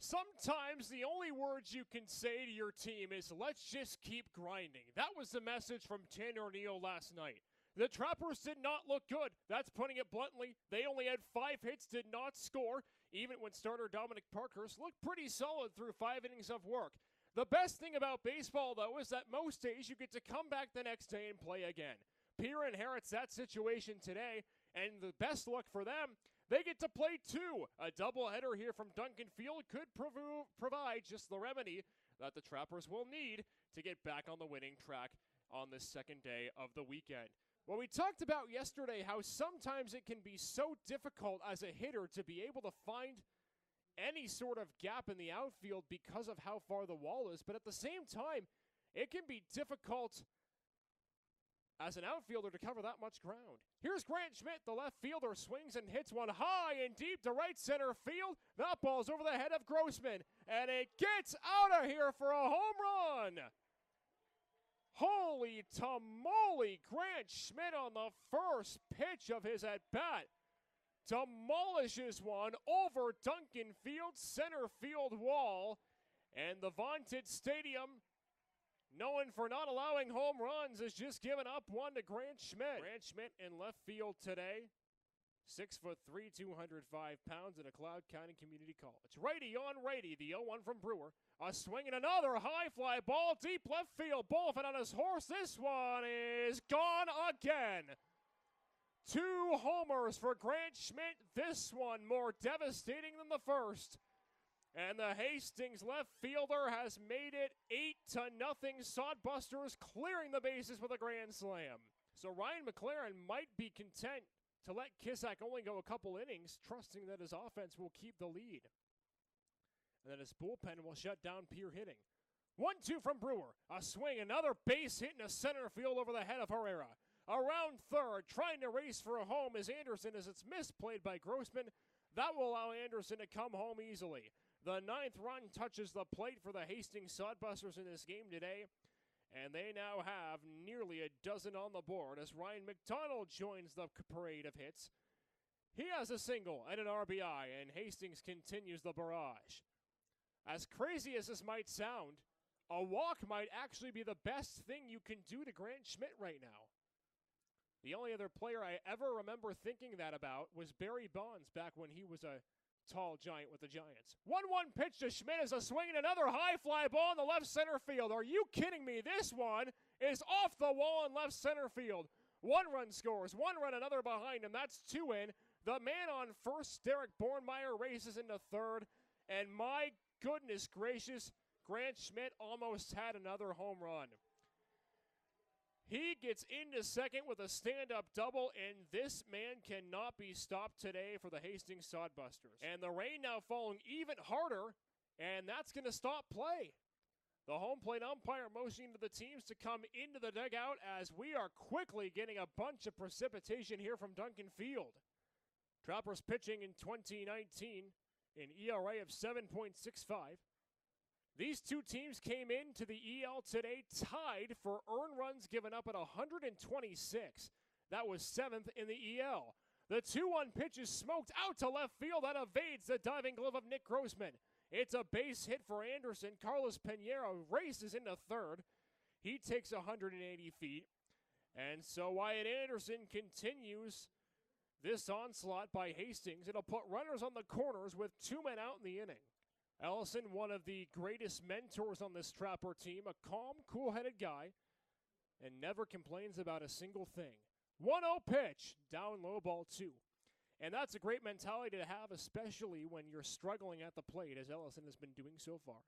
Sometimes the only words you can say to your team is, let's just keep grinding. That was the message from Tanner O'Neill last night. The Trappers did not look good. That's putting it bluntly. They only had 5 hits, did not score, even when starter Dominic Parkhurst looked pretty solid through 5 innings of work. The best thing about baseball, though, is that most days you get to come back the next day and play again. Pierre inherits that situation today, and the best luck for them, they get to play 2. A doubleheader here from Duncan Field could provide just the remedy that the Trappers will need to get back on the winning track on the second day of the weekend. Well, we talked about yesterday how sometimes it can be so difficult as a hitter to be able to find any sort of gap in the outfield because of how far the wall is, but at the same time, it can be difficult as an outfielder to cover that much ground. Here's Grant Schmidt, the left fielder, swings and hits one high and deep to right center field. That ball's over the head of Grossman, and it gets out of here for a home run. Holy tamale, Grant Schmidt on the first pitch of his at-bat demolishes one over Duncan Field's center field wall, and the vaunted stadium, known for not allowing home runs, has just given up one to Grant Schmidt. Grant Schmidt in left field today, 6'3", 205 pounds, in a Cloud County Community College. Righty on righty, the 0-1 from Brewer. A swing and another high fly ball, deep left field. Bullfin on his horse. This one is gone again. 2 homers for Grant Schmidt. This one more devastating than the first. And the Hastings left fielder has made it 8-0. Sodbusters clearing the bases with a grand slam. So Ryan McLaren might be content to let Kisak only go a couple innings, trusting that his offense will keep the lead. And then his bullpen will shut down Pierre hitting. 1-2 from Brewer. A swing, another base hit in the center field over the head of Herrera. Around third, trying to race for a home is Anderson as it's misplayed by Grossman. That will allow Anderson to come home easily. The 9th run touches the plate for the Hastings Sodbusters in this game today, and they now have nearly a dozen on the board as Ryan McDonald joins the parade of hits. He has a single and an RBI, and Hastings continues the barrage. As crazy as this might sound, a walk might actually be the best thing you can do to Grant Schmidt right now. The only other player I ever remember thinking that about was Barry Bonds back when he was a tall giant with the Giants. 1-1 pitch to Schmidt as a swing and another high fly ball in the left center field. Are you kidding me? This one is off the wall in left center field. 1 run scores, 1 run, another behind him. That's 2 in. The man on first, Derek Bornmeyer, races into third. And my goodness gracious, Grant Schmidt almost had another home run. He gets into second with a stand-up double, and this man cannot be stopped today for the Hastings Sodbusters. And the rain now falling even harder, and that's going to stop play. The home plate umpire motioning to the teams to come into the dugout as we are quickly getting a bunch of precipitation here from Duncan Field. Trappers pitching in 2019, an ERA of 7.65. These two teams came into the EL today tied for earned runs given up at 126. That was 7th in the EL. The 2-1 pitch is smoked out to left field. That evades the diving glove of Nick Grossman. It's a base hit for Anderson. Carlos Pinheiro races into third. He takes 180 feet. And so Wyatt Anderson continues this onslaught by Hastings. It'll put runners on the corners with 2 men out in the inning. Ellison, one of the greatest mentors on this Trapper team, a calm, cool-headed guy, and never complains about a single thing. 1-0 pitch, down low, ball 2. And that's a great mentality to have, especially when you're struggling at the plate, as Ellison has been doing so far.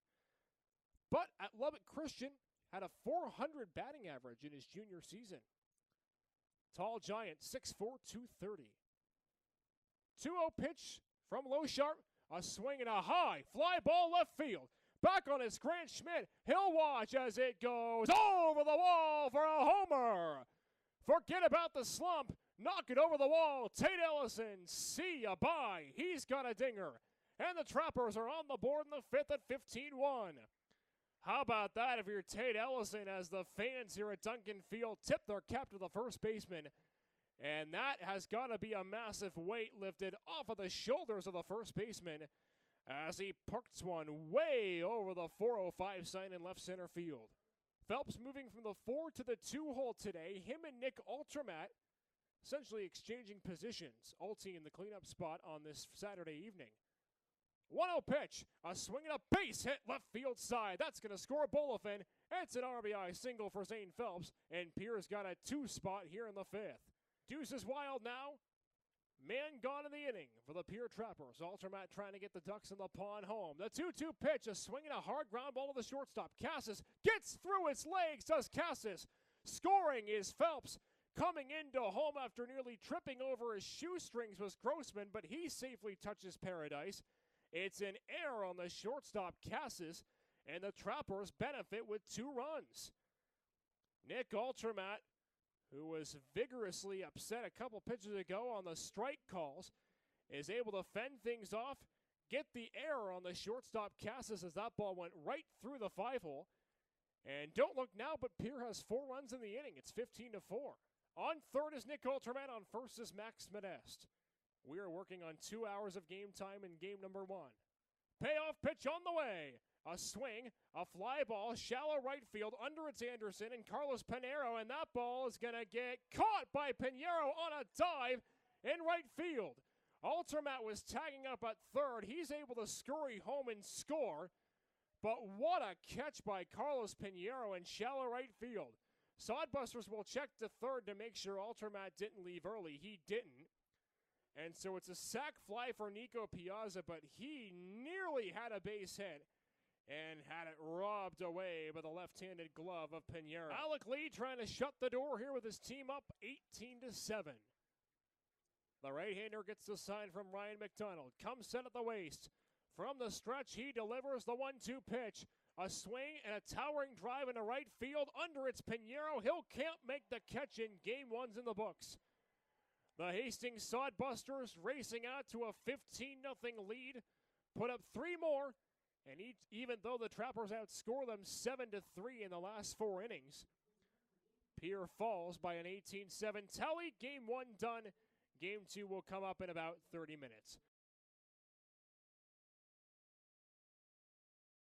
But at Lubbock Christian, had a .400 batting average in his junior season. Tall giant, 6'4", 230. 2-0 pitch from Low Sharp. A swing and a high fly ball left field. Back on his Grant Schmidt. He'll watch as it goes over the wall for a homer. Forget about the slump. Knock it over the wall. Tate Ellison, see ya, bye. He's got a dinger. And the Trappers are on the board in the 5th at 15-1. How about that if you're Tate Ellison, as the fans here at Duncan Field tip their cap to the first baseman. And that has got to be a massive weight lifted off of the shoulders of the first baseman as he pucks one way over the 405 sign in left center field. Phelps moving from the 4 to the 2 hole today. Him and Nick Altermat essentially exchanging positions. Alti in the cleanup spot on this Saturday evening. 1-0 pitch, a swing and a base hit left field side. That's going to score Bolofin. It's an RBI single for Zane Phelps, and Pierre's got a 2 spot here in the 5th. Deuce is wild now. Man gone in the inning for the Pierre Trappers. Altermat trying to get the Ducks in the pond home. The 2-2 pitch, a swing and a hard ground ball to the shortstop. Cassis gets through its legs, does Cassis. Scoring is Phelps. Coming into home after nearly tripping over his shoestrings was Grossman, but he safely touches paradise. It's an error on the shortstop Cassis, and the Trappers benefit with 2 runs. Nick Altermat, who was vigorously upset a couple pitches ago on the strike calls, is able to fend things off, get the error on the shortstop Cassis as that ball went right through the 5-hole. And don't look now, but Pierre has 4 runs in the inning. It's 15-4. On third is Nick Altermat. On first is Max Modeste. We are working on 2 hours of game time in game number 1. Payoff pitch on the way. A swing, a fly ball, shallow right field. Under it's Anderson and Carlos Pinheiro, and that ball is going to get caught by Pinheiro on a dive in right field. Altermat was tagging up at third. He's able to scurry home and score. But what a catch by Carlos Pinheiro in shallow right field. Sodbusters will check to third to make sure Altermat didn't leave early. He didn't. And so it's a sac fly for Nico Piazza, but he nearly had a base hit and had it robbed away by the left-handed glove of Pinheiro. Alec Lee trying to shut the door here with his team up 18-7. The right-hander gets the sign from Ryan McDonald. Comes set at the waist. From the stretch, he delivers the 1-2 pitch. A swing and a towering drive into right field. Under it's Pinheiro. Hill can't make the catch in game 1's in the books. The Hastings Sodbusters racing out to a 15-0 lead. Put up 3 more. And even though the Trappers outscore them 7-3 in the last 4 innings, Pierre falls by an 18-7 tally. Game 1 done. Game 2 will come up in about 30 minutes.